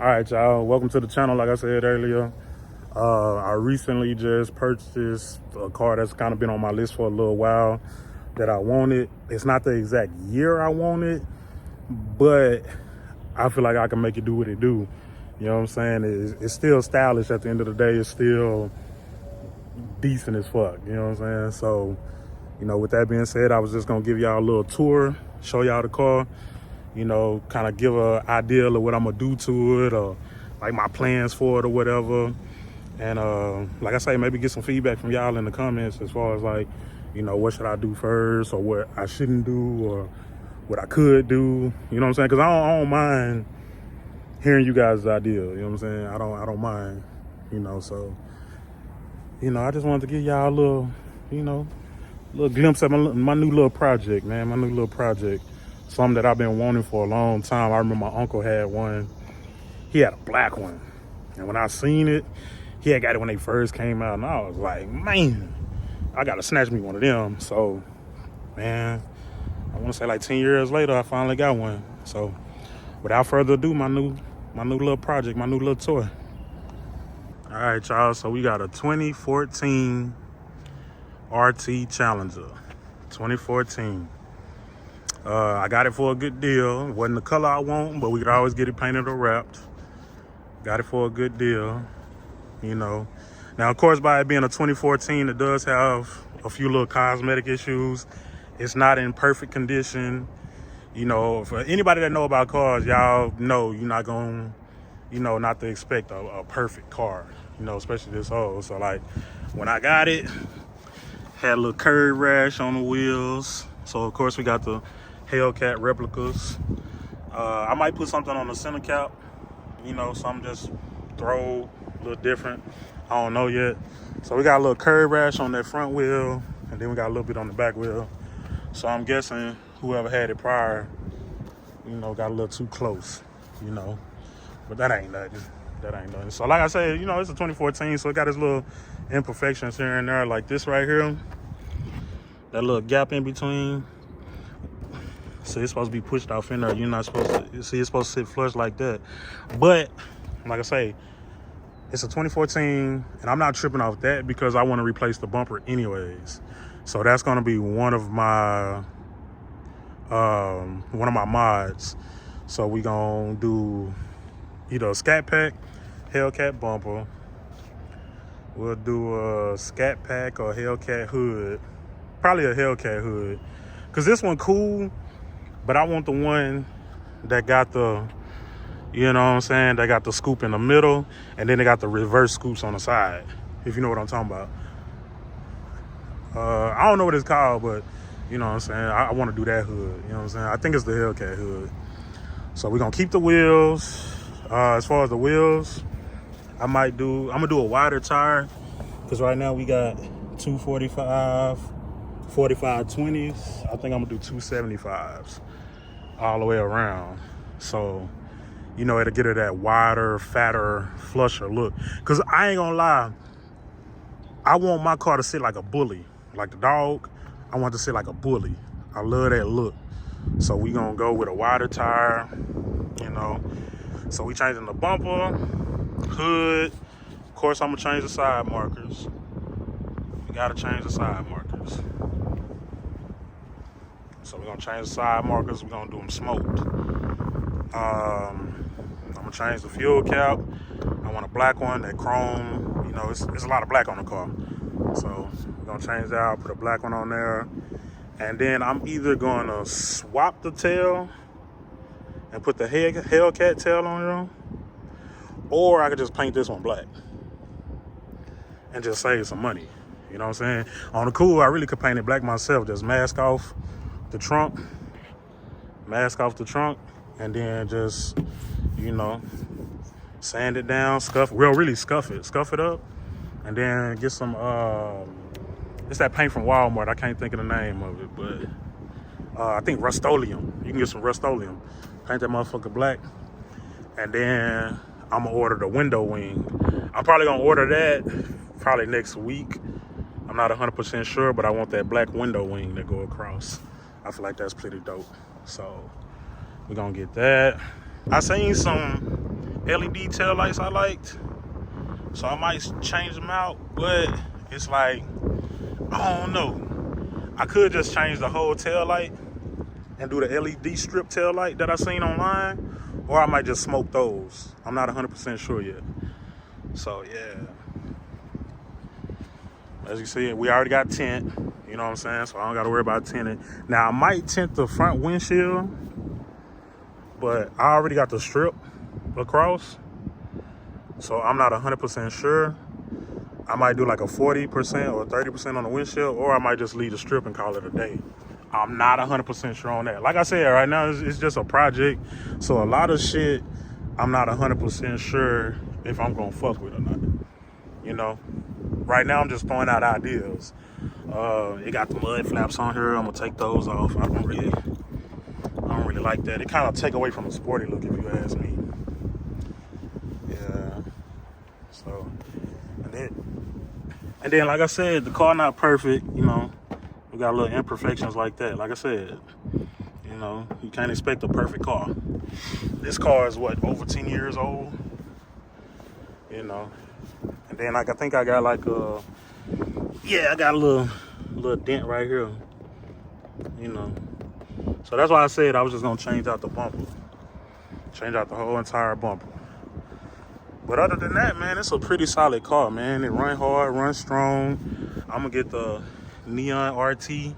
All right, y'all. Welcome to the channel. Like I said earlier, I recently just purchased a car that's kind of been on my list for a little while that I wanted. It's not the exact year I wanted, but I feel like I can make it do what it do. You know what I'm saying? It's still stylish at the end of the day. It's still decent as fuck. You know what I'm saying? So, with that being said, I was just going to give y'all a little tour, show y'all the car, kind of give an idea of what I'm going to do to it or like my plans for it or whatever. And like I say, maybe get some feedback from y'all in the comments as far as like, what should I do first or what I shouldn't do or what I could do. You know what I'm saying? Because I don't mind hearing you guys' idea. You know what I'm saying? I don't mind, so, I just wanted to give y'all a little, little glimpse of my new little project, man. My new little project. Something that I've been wanting for a long time. I remember my uncle had one. He had a black one. And when I seen it, he had got it when they first came out. And I was like, man, I got to snatch me one of them. So, man, I want to say like 10 years later, I finally got one. So, without further ado, my new little project, my new little toy. All right, y'all. So, we got a 2014 RT Challenger. 2014. I got it for a good deal. It wasn't the color I want, but we could always get it painted or wrapped. Got it for a good deal, Now, of course, by it being a 2014, it does have a few little cosmetic issues. It's not in perfect condition. For anybody that know about cars, y'all know you're not going to, not to expect a perfect car, especially this old. So, like, when I got it, had a little curb rash on the wheels. So, of course, we got the Hellcat replicas. I might put something on the center cap, something just throw a little different. I don't know yet. So we got a little curb rash on that front wheel, and then we got a little bit on the back wheel. So I'm guessing whoever had it prior, got a little too close, But that ain't nothing. So like I said, it's a 2014, so it got its little imperfections here and there, like this right here. That little gap in between. So it's supposed to be pushed off in there. You're not supposed to, see, it's supposed to sit flush like that. But, like I say, it's a 2014, and I'm not tripping off that because I want to replace the bumper anyways. So that's going to be one of my mods. So we going to do either a Scat Pack, Hellcat bumper. We'll do a Scat Pack or Hellcat hood. Probably a Hellcat hood. Because this one cool, but I want the one that got the, that got the scoop in the middle, and then they got the reverse scoops on the side, if you know what I'm talking about. I don't know what it's called, but, I want to do that hood, I think it's the Hellcat hood. So we're going to keep the wheels. As far as the wheels, I'm going to do a wider tire, because right now we got 245, 45/20s. I think I'm going to do 275s. All the way around. So, it'll get her that wider, fatter, flusher look. Because I ain't gonna lie, I want my car to sit like a bully. Like the dog, I want it to sit like a bully. I love that look. So we gonna go with a wider tire, So we changing the bumper, hood. Of course, I'm gonna change the side markers. We gotta change the side markers. So we're going to change the side markers. We're going to do them smoked. I'm going to change the fuel cap. I want a black one, that chrome. It's a lot of black on the car. So we're going to change that out, put a black one on there. And then I'm either going to swap the tail and put the Hellcat tail on there, or I could just paint this one black and just save some money. You know what I'm saying? On the cool, I really could paint it black myself. Just mask off the trunk, and then just, sand it down, scuff it up, and then get some, it's that paint from Walmart. I can't think of the name of it, but I think Rust-Oleum. You can get some Rust-Oleum. Paint that motherfucker black, and then I'm gonna order the window wing. I'm probably gonna order that probably next week. I'm not 100% sure, but I want that black window wing that go across. I feel like that's pretty dope. So we're gonna get that. I seen some LED tail lights I liked, so I might change them out. But it's like, I don't know. I could just change the whole tail light and do the LED strip tail light that I seen online, or I might just smoke those. I'm not 100% sure yet. So yeah, as you see, we already got tint. You know what I'm saying? So I don't got to worry about tinting. Now I might tint the front windshield, but I already got the strip across, so I'm not 100% sure. I might do like a 40% or 30% on the windshield, or I might just leave the strip and call it a day. I'm not 100% sure on that. Like I said, right now it's just a project, so a lot of shit I'm not 100% sure if I'm gonna fuck with or not. You know, right now I'm just throwing out ideas. It got the mud flaps on here. I'm gonna take those off. I don't really like that. It kind of take away from the sporty look, if you ask me. Yeah. So, and then, like I said, the car not perfect. You know, we got little imperfections like that. Like I said, you know, you can't expect a perfect car. This car is what, over 10 years old. You know, and then like I think I got like I got a little dent right here. You know. So that's why I said I was just gonna change out the bumper. Change out the whole entire bumper. But other than that, man, it's a pretty solid car, man. It run hard, run strong. I'm gonna get the Neon RT.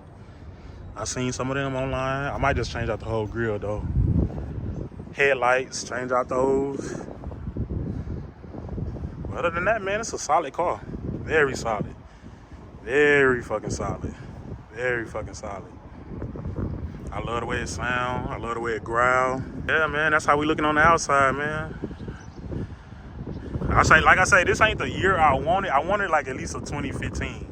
I seen some of them online. I might just change out the whole grill though. Headlights, change out those. But other than that, man, it's a solid car. Very solid. Very fucking solid. Very fucking solid. I love the way it sound. I love the way it growl. Yeah, man, that's how we looking on the outside, man. Like I say, this ain't the year I wanted. I wanted like at least a 2015.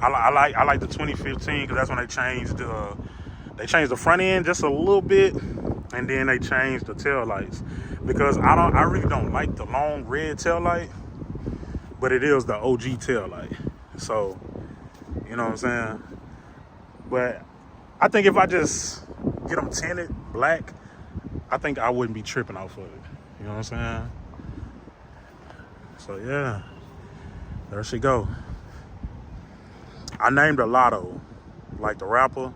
I like the 2015 because that's when they changed the front end just a little bit, and then they changed the tail lights. Because I really don't like the long red tail light, but it is the OG tail light. So, you know what I'm saying? But I think if I just get them tinted black, I think I wouldn't be tripping off of it. You know what I'm saying? So yeah, there she go. I named her Lotto, like the rapper,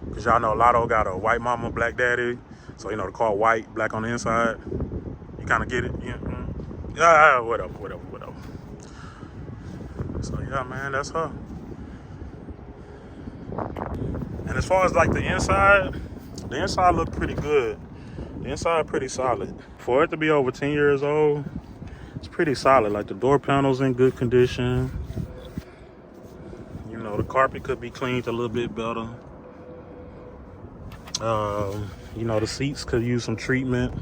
because y'all know Lotto got a white mama, black daddy. So, you know, the car white, black on the inside. You kind of get it? Yeah, whatever. So yeah, man, that's her. And as far as like the inside looked pretty good. The inside pretty solid. For it to be over 10 years old, it's pretty solid. Like the door panel's in good condition. You know, the carpet could be cleaned a little bit better. You know, the seats could use some treatment,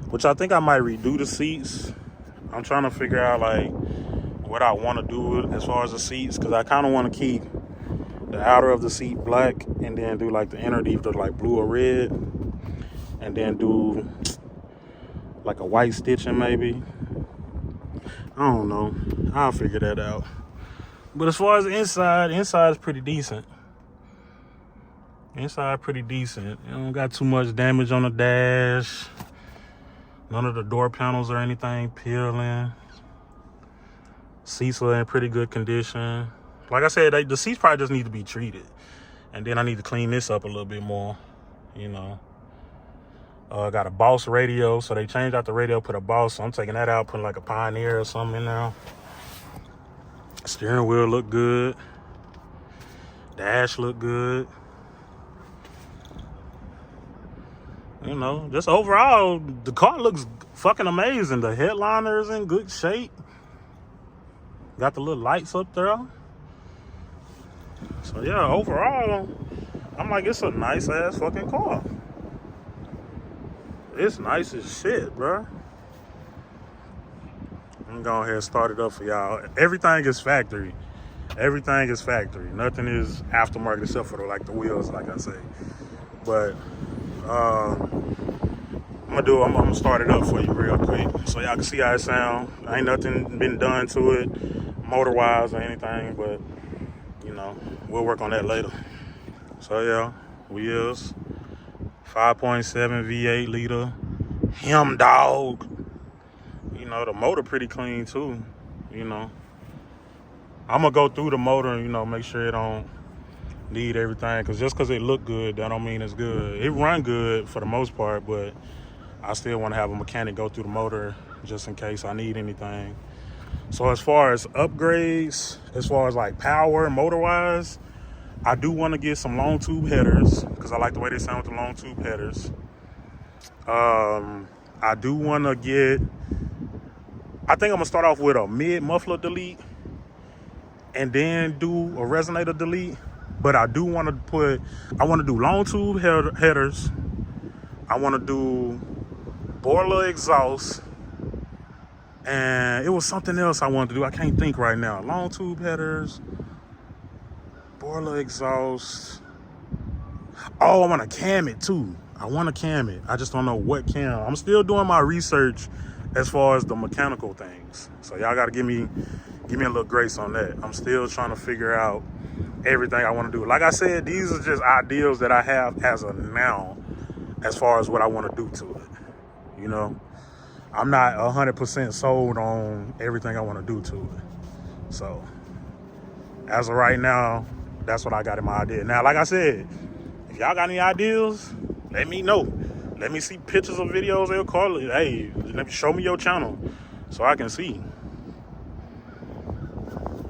which I think I might redo the seats. I'm trying to figure out like what I want to do as far as the seats, because I kind of want to keep the outer of the seat black and then do like the inner either like blue or red, and then do like a white stitching maybe. I don't know. I'll figure that out. But as far as the inside is pretty decent. Inside pretty decent. You don't got too much damage on the dash. None of the door panels or anything peeling. Seats are in pretty good condition. Like I said, the seats probably just need to be treated. And then I need to clean this up a little bit more, you know. Got a Boss radio, so they changed out the radio, put a Boss. So I'm taking that out, putting like a Pioneer or something in there. Steering wheel look good. Dash look good. You know, just overall, the car looks fucking amazing. The headliner is in good shape. Got the little lights up there. So yeah, overall, I'm like, it's a nice ass fucking car. It's nice as shit, bro. I'm gonna go ahead and start it up for y'all. Everything is factory. Everything is factory. Nothing is aftermarket except for the wheels, like I say. But I'm gonna start it up for you real quick so y'all can see how it sound. Ain't nothing been done to it motor wise or anything, but you know, we'll work on that later. So yeah, wheels, 5.7 V8 liter, Him, dog. You know, the motor pretty clean too. You know, I'm gonna go through the motor and, you know, make sure it don't need everything. Cause just cause it look good, that don't mean it's good. It run good for the most part, but I still want to have a mechanic go through the motor just in case I need anything. So as far as upgrades, as far as like power and motor wise, I do want to get some long tube headers because I like the way they sound with the long tube headers. I do want to get, I think I'm gonna start off with a mid muffler delete and then do a resonator delete. But I do want to I want to do long tube headers. I want to do boiler exhaust. And it was something else I wanted to do. I can't think right now. Long tube headers, boiler exhaust. Oh, I want to cam it too. I want to cam it. I just don't know what cam. I'm still doing my research as far as the mechanical things. So y'all got to give me a little grace on that. I'm still trying to figure out everything I want to do. Like I said, these are just ideas that I have as of now as far as what I want to do to it. You know, I'm not 100% sold on everything I want to do to it. So as of right now, that's what I got in my idea. Now, like I said, if y'all got any ideas, let me know. Let me see pictures or videos they'll call it. Hey, let me show me your channel so I can see.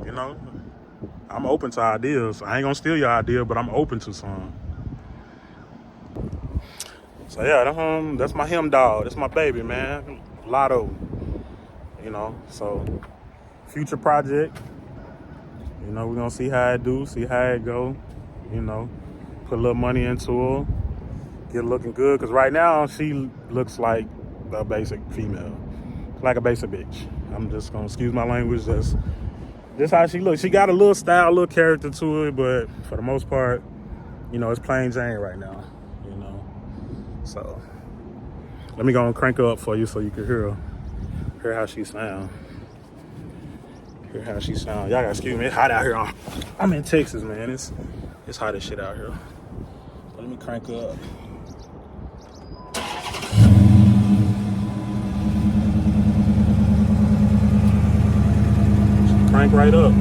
You know, I'm open to ideas. I ain't gonna steal your idea, but I'm open to some. So yeah, that's my him dog. That's my baby, man. Lotto. You know, so future project. You know, we're gonna see how it do, see how it go. You know, put a little money into her, get looking good. Cause right now she looks like a basic female, like a basic bitch. I'm just gonna excuse my language. That's just how she looks. She got a little style, a little character to it, but for the most part, you know, it's plain Jane right now. You know, so let me go and crank her up for you so you can hear how she sound. Hear how she sound. Y'all gotta excuse me. It's hot out here. I'm in Texas, man. It's hot as shit out here. But let me crank her up. Crank right up.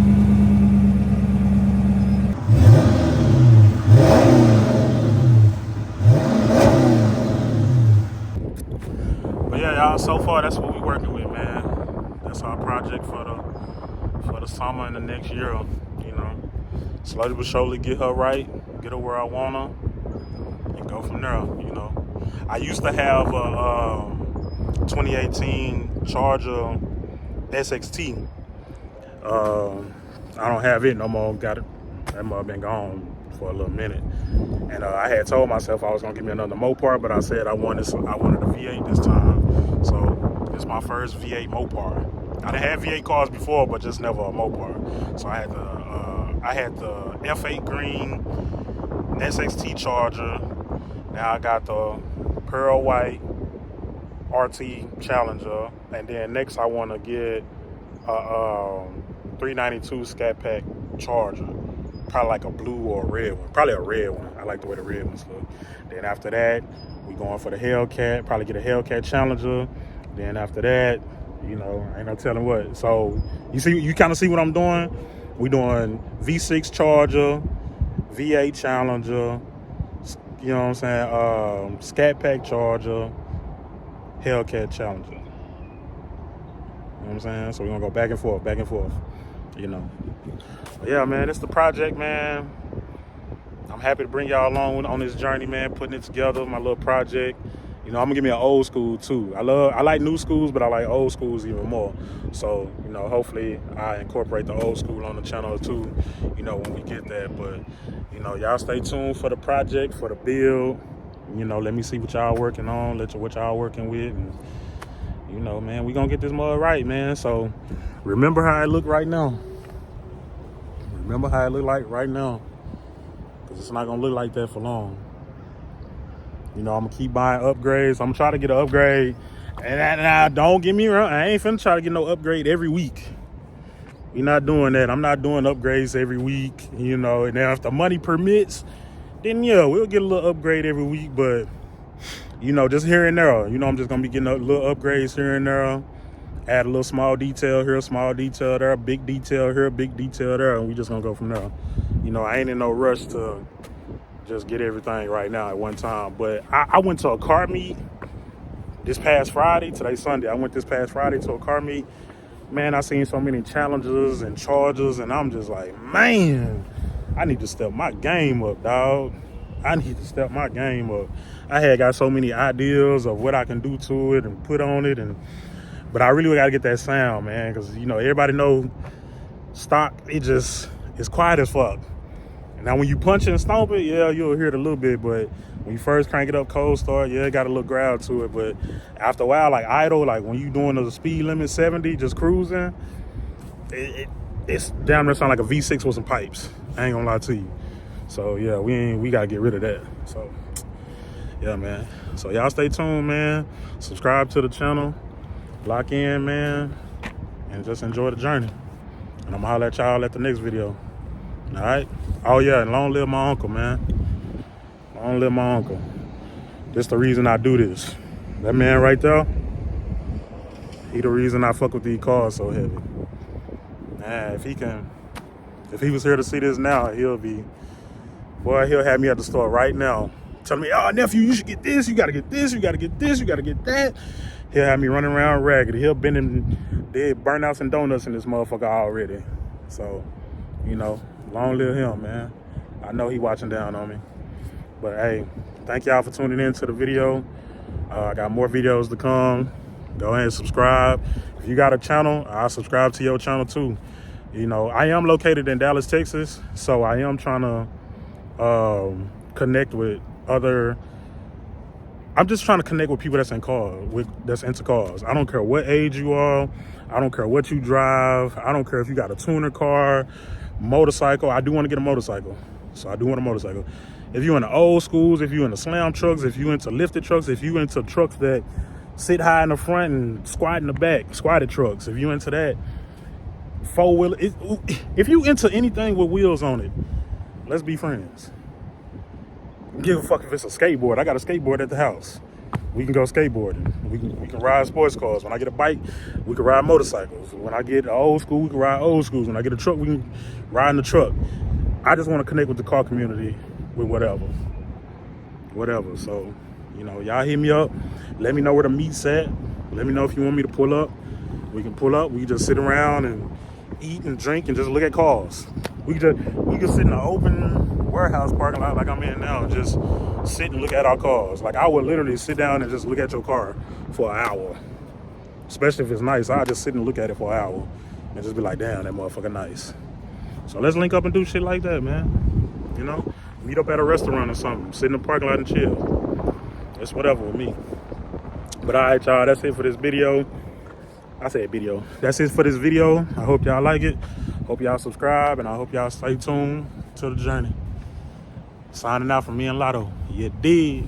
But yeah, y'all, so far that's what we working with, man. That's our project for the summer and the next year. You know, slowly but surely get her right, get her where I want her, and go from there. You know, I used to have a 2018 Charger SXT. I don't have it no more. Got it. That must have been gone for a little minute. And I had told myself I was gonna give me another mopar, but I said I wanted a V8 this time. So it's my first V8 mopar. I done had V8 cars before, but just never a mopar. So I had the F8 green SXT Charger. Now I got the pearl white RT Challenger, and then next I want to get a 392 Scat Pack Charger. Probably like a blue or a red one. Probably a red one. I like the way the red ones look. Then after that, we going for the Hellcat. Probably get a Hellcat Challenger. Then after that, you know, ain't no telling what. So you kind of see what I'm doing. We doing V6 Charger, V8 Challenger, you know what I'm saying? Scat Pack Charger, Hellcat Challenger. You know what I'm saying? So we're gonna go back and forth, you know. But yeah, man, it's the project, man. I'm happy to bring y'all along on this journey, man, putting it together, my little project. You know, I'm gonna give me an old school too. I like new schools, but I like old schools even more. So, you know, hopefully I incorporate the old school on the channel too, you know, when we get that. But, you know, y'all stay tuned for the project, for the build. You know, let me see what y'all working on, what y'all working with. And, you know, man, we gonna get this mud right, man. So remember how it look right now. Remember how it look like right now. Because it's not gonna look like that for long. You know, I'm gonna keep buying upgrades. I'm gonna try to get an upgrade. And don't get me wrong, I ain't finna try to get no upgrade every week. We're not doing that. I'm not doing upgrades every week, you know. And then if the money permits, then yeah, we'll get a little upgrade every week. But, you know, just here and there. You know, I'm just gonna be getting a little upgrades here and there. Add a little small detail here, small detail there, big detail here, big detail there, and we just gonna go from there. You know, I ain't in no rush to just get everything right now at one time. But I went to a car meet this past Friday. Today's Sunday. I went this past Friday to a car meet. Man, I seen so many challenges and charges, and I'm just like, man, I need to step my game up, dog. I need to step my game up. I had got so many ideas of what I can do to it and put on it, but I really got to get that sound, man, because, you know, everybody know stock, it's quiet as fuck. And now when you punch it and stomp it, yeah, you'll hear it a little bit, but when you first crank it up cold start, yeah, it got a little growl to it. But after a while, like idle, like when you doing the speed limit 70, just cruising, it's damn near sound like a V6 with some pipes. I ain't gonna lie to you. So yeah, we gotta get rid of that. So yeah, man. So y'all stay tuned, man. Subscribe to the channel. Lock in, man, and just enjoy the journey. And I'm gonna holler at y'all at the next video. All right? Oh, yeah, and long live my uncle, man. Long live my uncle. This the reason I do this. That man right there, he the reason I fuck with these cars so heavy. Man, if he was here to see this now, he'll have me at the store right now telling me, oh, nephew, you should get this, you gotta get this, you gotta get this, you gotta get that. He'll have me running around ragged. He'll been in dead burnouts and donuts in this motherfucker already. So, you know, long live him, man. I know he watching down on me. But hey, thank y'all for tuning in to the video. I got more videos to come. Go ahead and subscribe. If you got a channel, I'll subscribe to your channel too. You know, I am located in Dallas, Texas, so I am trying to connect with other. I'm just trying to connect with people that's that's into cars. I don't care what age you are. I don't care what you drive. I don't care if you got a tuner car, motorcycle. I do want to get a motorcycle. So I do want a motorcycle. If you're in the old schools, if you're in the slam trucks, if you're into lifted trucks, if you're into trucks that sit high in the front and squat in the back, squatted trucks, if you're into that, four-wheel, if you into anything with wheels on it, let's be friends. Give a fuck if it's a skateboard. I got a skateboard at the house. We can go skateboarding. We can ride sports cars. When I get a bike, we can ride motorcycles. When I get old school, we can ride old schools. When I get a truck, we can ride in the truck. I just want to connect with the car community with whatever. So, you know, y'all hit me up. Let me know where the meet's at. Let me know if you want me to pull up. We can pull up. We can just sit around and eat and drink and just look at cars. We can sit in an open warehouse parking lot like I'm in now and just sit and look at our cars. Like I would literally sit down and just look at your car for an hour. Especially if it's nice, I'll just sit and look at it for an hour and just be like, damn, that motherfucker nice. So let's link up and do shit like that, man. You know, meet up at a restaurant or something, sit in the parking lot and chill. It's whatever with me. But all right, y'all, that's it for this video. I said video. That's it for this video. I hope y'all like it. Hope y'all subscribe, and I hope y'all stay tuned to the journey. Signing out from me and Lotto. You dig?